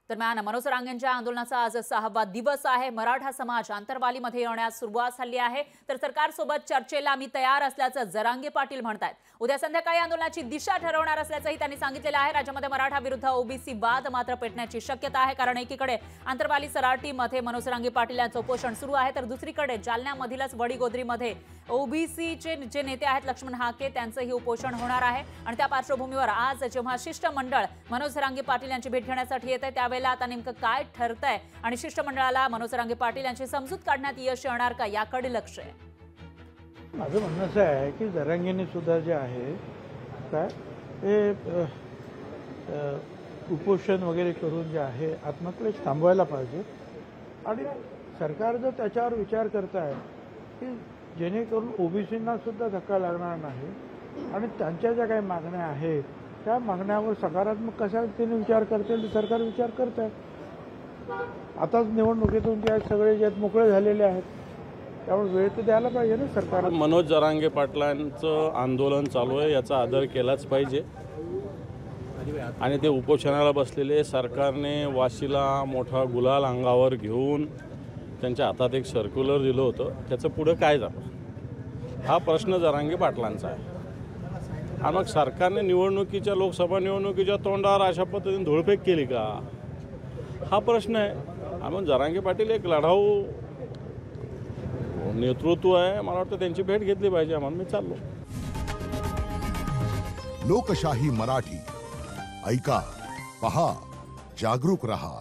दरम्यान मनोज जरांगेंच्या आंदोलनाचा आज 6वा दिवस आहे। मराठा समाज आंतरवालीमध्ये येण्यास सुरुवात झाली आहे, तर सरकारसोबत चर्चेला मी तयार असल्याचं जरांगे पाटील म्हणतात। उद्या संध्याकाळी आंदोलनाची दिशा ठरवणार असल्याचंही त्यांनी सांगितलेलं आहे। राज्यामध्ये मराठा विरुद्ध ओबीसी वाद मात्र पेटण्याची शक्यता आहे, कारण एकीकडे आंतरवाली सराटीमध्ये मनोज जरांगे पाटील यांचं उपोषण सुरू आहे, तर दुसरीकडे जालन्यामधीलच वडीगोद्रीमध्ये ओबीसीचे जे नेते आहेत लक्ष्मण हाके त्यांचंही उपोषण होणार आहे। आणि त्या पार्श्वभूमीवर आज जेव्हा शिष्टमंडळ मनोज जरांगे पाटील यांची भेट घेण्यासाठी येत आहे, त्यावेळेला आता नेमकं काय ठरतंय आणि शिष्टमंडळाला मनोज जरांगे पाटील यांची समजूत काढण्यात यश येणार का याकडे लक्ष आहे। माझं म्हणणं असं आहे की जरांगेंनी सुद्धा जे आहे काय हे उपोषण वगैरे करून जे आहे आत्मक्लेश थांबवायला पाहिजे, आणि सरकार जर त्याच्यावर विचार करत आहे की जेणेकरून ओबीसींना सुद्धा धक्का लागणार नाही आणि त्यांच्या ज्या काही मागण्या आहेत त्या मागण्यावर सकारात्मक कशा रीतीने विचार करतील सरकार विचार करत आहे। आताच निवडणुकीतून जे सगळे जे मोकळे झालेले आहेत, त्यामुळे वेळ तर द्यायला पाहिजे ना सरकार। मनोज जरांगे पाटलांचं आंदोलन चालू आहे, याचा आदर केलाच पाहिजे आणि ते उपोषणाला बसलेले सरकारने वाशीला मोठा गुलाल अंगावर घेऊन त्यांच्या हातात एक सर्क्युलर दिलं होतं, त्याचं पुढं काय झालं हा प्रश्न जरांगे पाटलांचा आहे। आणि मग सरकारने निवडणुकीच्या लोकसभा निवडणुकीच्या तोंडावर अशा पद्धतीने धुळफेक केली का हा प्रश्न आहे। आणि मग जरांगे पाटील एक लढाऊ नेतृत्व आहे, मला वाटतं त्यांची भेट घेतली पाहिजे म्हणून मी चाललो। लोकशाही मराठी ऐका, पहा, जागरूक रहा।